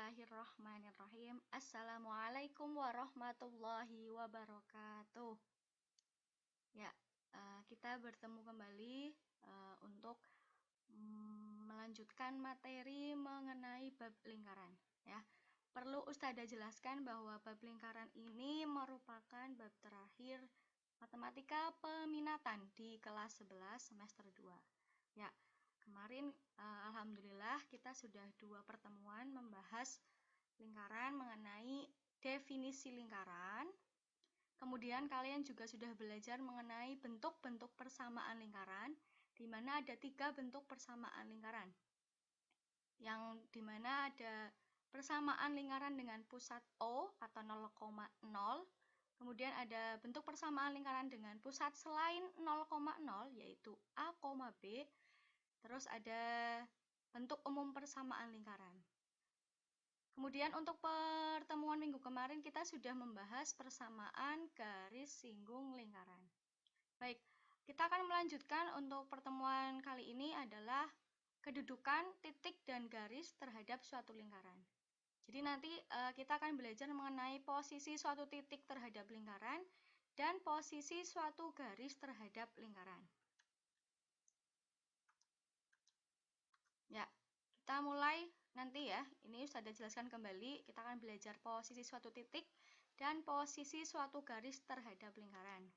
Bismillahirrahmanirrahim. Assalamualaikum warahmatullahi wabarakatuh. Ya, kita bertemu kembali untuk melanjutkan materi mengenai bab lingkaran. Ya, perlu Ustazah jelaskan bahwa bab lingkaran ini merupakan bab terakhir matematika peminatan di kelas 11 semester 2. Ya. Kemarin alhamdulillah kita sudah 2 pertemuan membahas lingkaran mengenai definisi lingkaran. Kemudian kalian juga sudah belajar mengenai bentuk-bentuk persamaan lingkaran, di mana ada 3 bentuk persamaan lingkaran. Yang di mana ada persamaan lingkaran dengan pusat O atau 0,0. Kemudian ada bentuk persamaan lingkaran dengan pusat selain 0,0 yaitu A, B. Terus ada bentuk umum persamaan lingkaran. Kemudian untuk pertemuan minggu kemarin kita sudah membahas persamaan garis singgung lingkaran. Baik, kita akan melanjutkan untuk pertemuan kali ini adalah kedudukan titik dan garis terhadap suatu lingkaran. Jadi nanti kita akan belajar mengenai posisi suatu titik terhadap lingkaran dan posisi suatu garis terhadap lingkaran. Ya, kita mulai nanti ya. Ini sudah jelaskan kembali. Kita akan belajar posisi suatu titik dan posisi suatu garis terhadap lingkaran.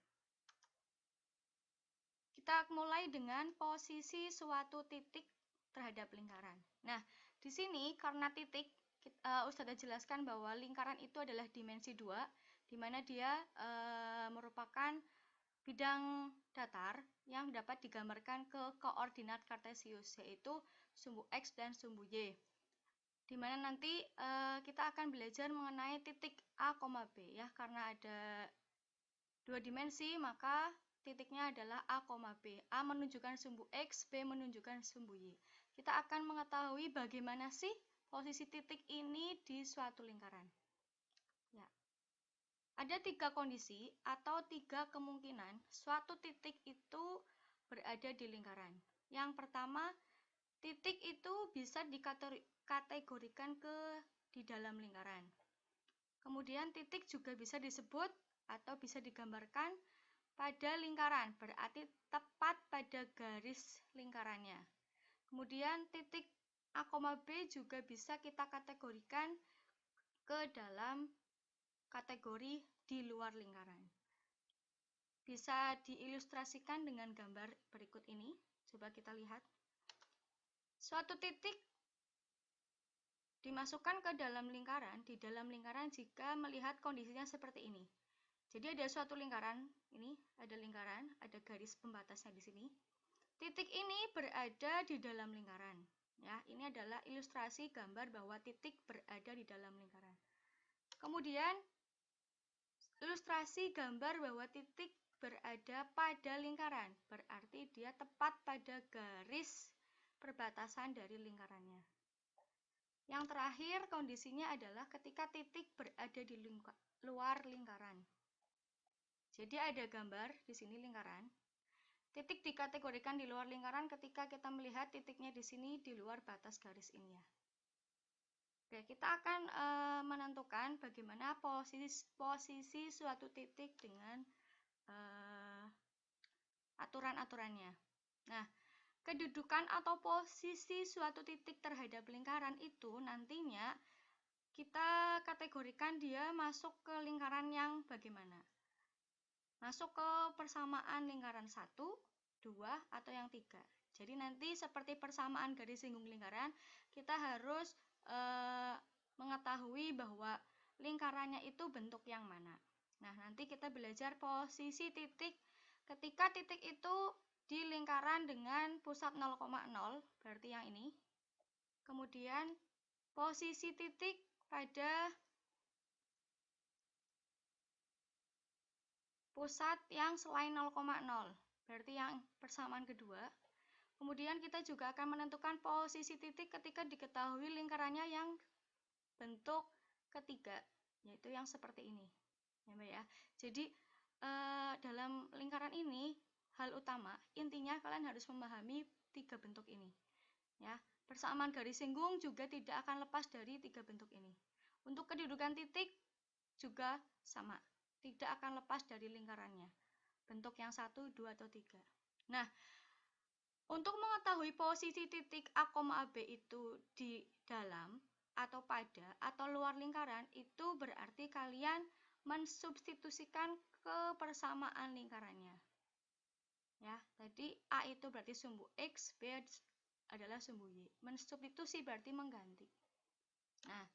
Kita mulai dengan posisi suatu titik terhadap lingkaran. Nah, di sini karena titik, Ustazah jelaskan bahwa lingkaran itu adalah dimensi 2, di mana dia merupakan bidang datar yang dapat digambarkan ke koordinat kartesius, yaitu sumbu X dan sumbu Y. Di mana nanti kita akan belajar mengenai titik A, B ya, karena ada 2 dimensi, maka titiknya adalah A, B. A menunjukkan sumbu X, B menunjukkan sumbu Y. Kita akan mengetahui bagaimana sih posisi titik ini di suatu lingkaran. Ya. Ada 3 kondisi atau 3 kemungkinan suatu titik itu berada di lingkaran. Yang pertama, titik itu bisa dikategorikan di dalam lingkaran. Kemudian titik juga bisa disebut atau bisa digambarkan pada lingkaran, berarti tepat pada garis lingkarannya. Kemudian titik A, B juga bisa kita kategorikan ke dalam kategori di luar lingkaran. Bisa diilustrasikan dengan gambar berikut ini. Coba kita lihat. Suatu titik dimasukkan ke dalam lingkaran, di dalam lingkaran jika melihat kondisinya seperti ini. Jadi ada suatu lingkaran, ini ada lingkaran, ada garis pembatasnya di sini. Titik ini berada di dalam lingkaran. Ya, ini adalah ilustrasi gambar bahwa titik berada di dalam lingkaran. Kemudian ilustrasi gambar bahwa titik berada pada lingkaran, berarti dia tepat pada garis perbatasan dari lingkarannya. Yang terakhir, kondisinya adalah ketika titik berada di luar lingkaran. Jadi ada gambar di sini lingkaran. Titik dikategorikan di luar lingkaran ketika kita melihat titiknya di sini di luar batas garis ini ya. Oke, kita akan menentukan bagaimana posisi suatu titik dengan aturan-aturannya. Nah, kedudukan atau posisi suatu titik terhadap lingkaran itu nantinya kita kategorikan dia masuk ke lingkaran yang bagaimana. Masuk ke persamaan lingkaran 1, 2, atau yang 3. Jadi nanti seperti persamaan garis singgung lingkaran, kita harus mengetahui bahwa lingkarannya itu bentuk yang mana. Nah, nanti kita belajar posisi titik ketika titik itu di lingkaran dengan pusat 0,0, berarti yang ini. Kemudian posisi titik pada pusat yang selain 0,0, berarti yang persamaan kedua. Kemudian kita juga akan menentukan posisi titik ketika diketahui lingkarannya yang bentuk ketiga, yaitu yang seperti ini. Ya, Mbak ya. Jadi dalam lingkaran ini hal utama intinya kalian harus memahami 3 bentuk ini. Ya, Persamaan garis singgung juga tidak akan lepas dari 3 bentuk ini. Untuk kedudukan titik juga sama, tidak akan lepas dari lingkarannya. Bentuk yang 1, 2, atau 3. Nah, untuk mengetahui posisi titik A, B itu di dalam atau pada atau luar lingkaran, itu berarti kalian mensubstitusikan kebersamaan lingkarannya. Ya, tadi A itu berarti sumbu X, B adalah sumbu Y. Mensubstitusi berarti mengganti. Nah,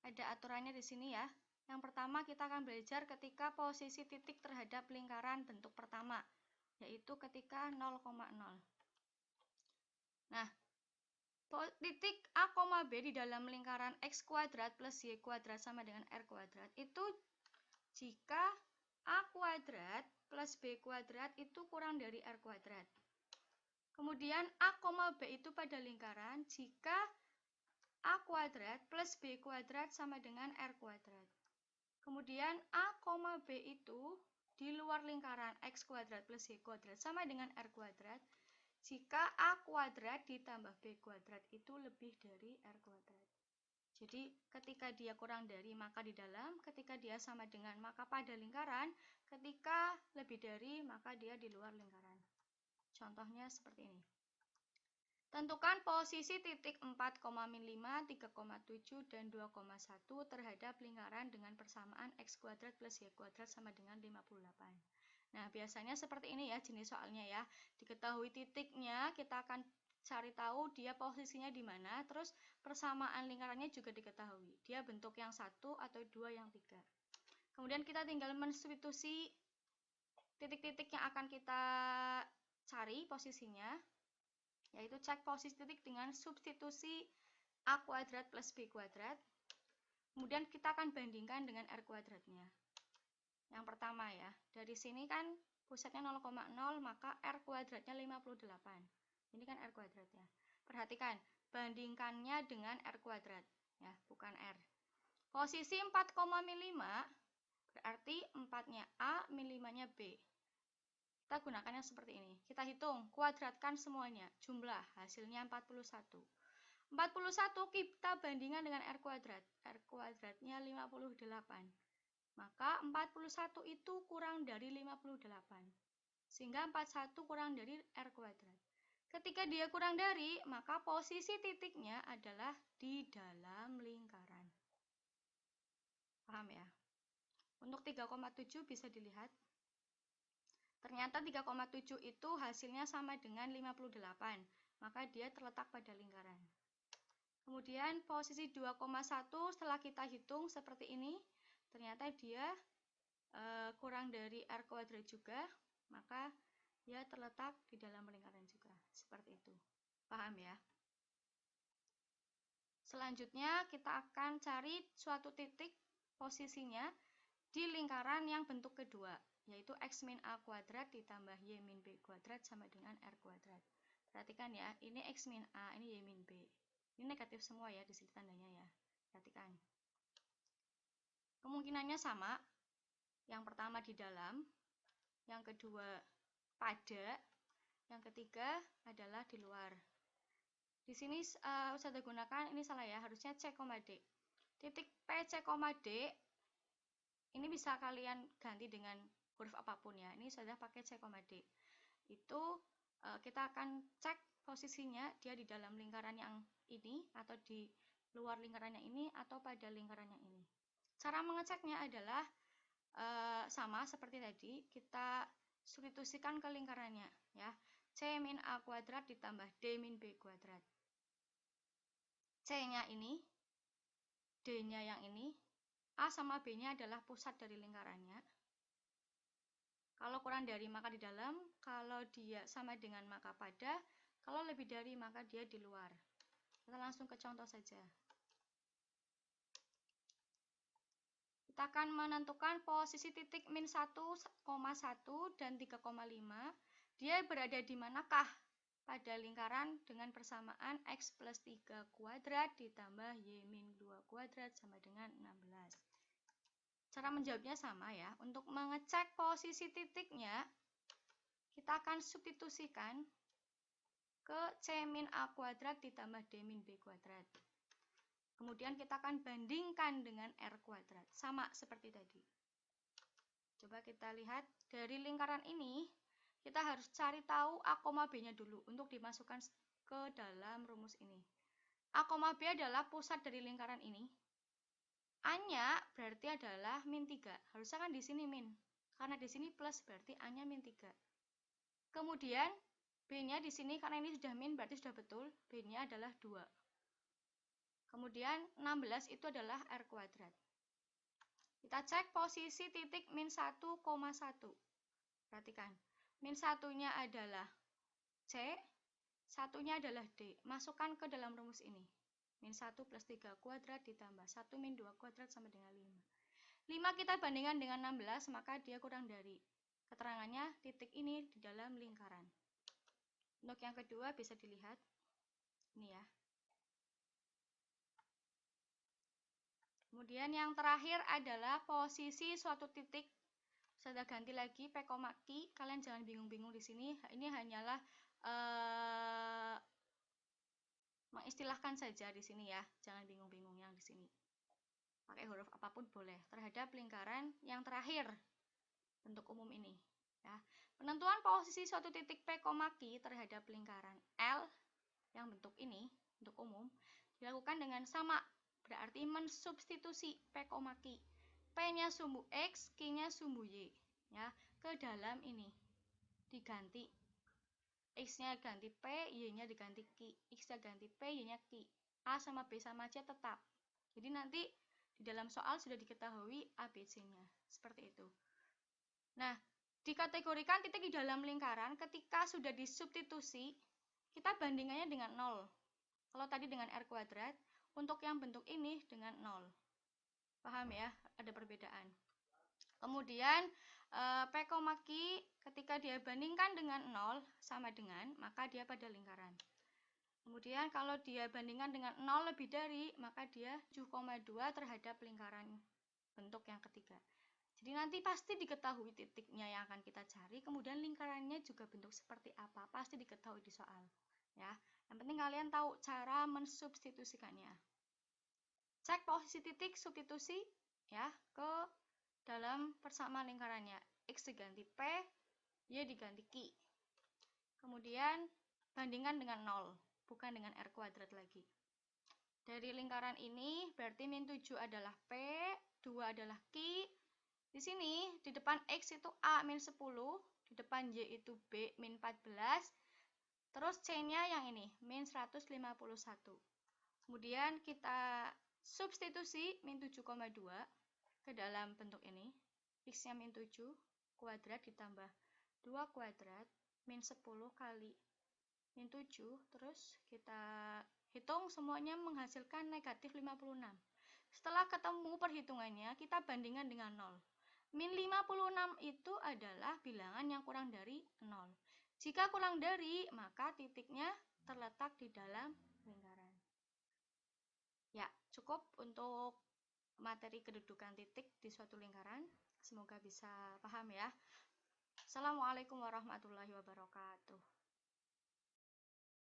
ada aturannya di sini ya. Yang pertama kita akan belajar ketika posisi titik terhadap lingkaran bentuk pertama, yaitu ketika 0,0. Nah, titik A, B di dalam lingkaran X kuadrat plus Y kuadrat sama dengan R kuadrat itu jika A kuadrat plus B kuadrat itu kurang dari R kuadrat. Kemudian A, B itu pada lingkaran jika A kuadrat plus B kuadrat sama dengan R kuadrat. Kemudian A, B itu di luar lingkaran X kuadrat plus Y kuadrat sama dengan R kuadrat jika A kuadrat ditambah B kuadrat itu lebih dari R kuadrat. Jadi ketika dia kurang dari maka di dalam, ketika dia sama dengan maka pada lingkaran, ketika lebih dari maka dia di luar lingkaran. Contohnya seperti ini. Tentukan posisi titik 4,5, 3,7, dan 2,1 terhadap lingkaran dengan persamaan X kuadrat plus Y kuadrat sama dengan 58. Nah, biasanya seperti ini ya jenis soalnya ya. Diketahui titiknya, kita akan cari tahu dia posisinya di mana, terus persamaan lingkarannya juga diketahui. Dia bentuk yang 1 atau 2 yang 3. Kemudian kita tinggal mensubstitusi titik-titik yang akan kita cari posisinya, yaitu cek posisi titik dengan substitusi A kuadrat plus B kuadrat. Kemudian kita akan bandingkan dengan R kuadratnya. Yang pertama ya, dari sini kan pusatnya 0,0, maka R kuadratnya 58. Ini kan R kuadratnya. Perhatikan, bandingkannya dengan R kuadrat, ya, bukan R. Posisi 4,5 berarti 4-nya A, 5-nya B. Kita gunakannya seperti ini. Kita hitung, kuadratkan semuanya. Jumlah, hasilnya 41. 41 kita bandingkan dengan R kuadrat. R kuadratnya 58. Maka 41 itu kurang dari 58. Sehingga 41 kurang dari R kuadrat. Ketika dia kurang dari, maka posisi titiknya adalah di dalam lingkaran. Paham ya? Untuk 3,7 bisa dilihat. Ternyata 3,7 itu hasilnya sama dengan 58. Maka dia terletak pada lingkaran. Kemudian posisi 2,1 setelah kita hitung seperti ini. Ternyata dia kurang dari R kuadrat juga, maka dia terletak di dalam lingkaran juga. Seperti itu. Paham ya? Selanjutnya kita akan cari suatu titik posisinya di lingkaran yang bentuk kedua, yaitu X min A kuadrat ditambah Y min B kuadrat sama dengan R kuadrat. Perhatikan ya, ini X min A, ini Y min B. Ini negatif semua ya, di sini tandanya ya. Perhatikan. Kemungkinannya sama. Yang pertama di dalam, yang kedua pada, yang ketiga adalah di luar. Di sini Ustazah gunakan, ini salah ya, harusnya C, D. Titik P, C, D, ini bisa kalian ganti dengan huruf apapun ya. Ini Ustazah pakai C, D. Itu kita akan cek posisinya, dia di dalam lingkaran yang ini, atau di luar lingkaran yang ini, atau pada lingkaran yang ini. Cara mengeceknya adalah sama seperti tadi, kita substitusikan ke lingkarannya ya. C min A kuadrat ditambah D min B kuadrat. C-nya ini, D-nya yang ini, A sama B-nya adalah pusat dari lingkarannya. Kalau kurang dari maka di dalam, kalau dia sama dengan maka pada, kalau lebih dari maka dia di luar. Kita langsung ke contoh saja. Kita akan menentukan posisi titik min 1,1 dan 3,5. Dia berada di manakah? Pada lingkaran dengan persamaan X plus 3 kuadrat ditambah Y min 2 kuadrat sama dengan 16. Cara menjawabnya sama ya. Untuk mengecek posisi titiknya, kita akan substitusikan ke C min A kuadrat ditambah D min B kuadrat. Kemudian kita akan bandingkan dengan R kuadrat. Sama seperti tadi. Coba kita lihat dari lingkaran ini, kita harus cari tahu A, B-nya dulu untuk dimasukkan ke dalam rumus ini. A, B adalah pusat dari lingkaran ini. A-nya berarti adalah min 3. Harusnya kan di sini min. Karena di sini plus berarti A-nya min 3. Kemudian B-nya di sini karena ini sudah min berarti sudah betul. B-nya adalah 2. Kemudian 16 itu adalah R kuadrat. Kita cek posisi titik min 1,1. Perhatikan. Min 1-nya adalah C. 1-nya adalah D. Masukkan ke dalam rumus ini. Min 1 plus 3 kuadrat ditambah 1 min 2 kuadrat sama dengan 5. 5 kita bandingkan dengan 16, maka dia kurang dari. Keterangannya titik ini di dalam lingkaran. Untuk yang kedua bisa dilihat. Ini ya. Kemudian yang terakhir adalah posisi suatu titik. Saya ganti lagi P, Q. Kalian jangan bingung-bingung di sini. Ini hanyalah mengistilahkan saja di sini ya, jangan bingung-bingung yang di sini. Pakai huruf apapun boleh terhadap lingkaran yang terakhir bentuk umum ini. Ya. Penentuan posisi suatu titik P, Q terhadap lingkaran L yang bentuk ini, bentuk umum, dilakukan dengan sama, berarti mensubstitusi P, Q. P-nya sumbu X, Q-nya sumbu Y. Ya, ke dalam ini diganti. X-nya ganti P, Y-nya diganti Q. X-nya ganti P, Y-nya Q. A sama B sama C tetap. Jadi nanti di dalam soal sudah diketahui A, B, C-nya. Seperti itu. Nah, dikategorikan titik di dalam lingkaran ketika sudah disubstitusi, kita bandingannya dengan 0. Kalau tadi dengan R kuadrat, untuk yang bentuk ini dengan 0. Paham ya? Ada perbedaan. Kemudian P, Q ketika dia bandingkan dengan 0 sama dengan, maka dia pada lingkaran. Kemudian kalau dia bandingkan dengan 0 lebih dari, maka dia 7,2 terhadap lingkaran bentuk yang ketiga. Jadi nanti pasti diketahui titiknya yang akan kita cari, kemudian lingkarannya juga bentuk seperti apa, pasti diketahui di soal. Ya, yang penting kalian tahu cara mensubstitusikannya. Cek posisi titik substitusi ya ke dalam persamaan lingkarannya. X diganti P, Y diganti Q. Kemudian bandingkan dengan 0, bukan dengan R kuadrat lagi. Dari lingkaran ini berarti min 7 adalah P, 2 adalah Q. Di sini di depan X itu A min 10, di depan Y itu B min 14. Terus C-nya yang ini, min 151. Kemudian kita substitusi min 7,2 ke dalam bentuk ini. X-nya min 7 kuadrat ditambah 2 kuadrat min 10 kali min 7. Terus kita hitung semuanya menghasilkan negatif 56. Setelah ketemu perhitungannya, kita bandingkan dengan 0. Min 56 itu adalah bilangan yang kurang dari 0. Jika kurang dari, maka titiknya terletak di dalam lingkaran. Ya, cukup untuk materi kedudukan titik di suatu lingkaran. Semoga bisa paham ya. Assalamualaikum warahmatullahi wabarakatuh.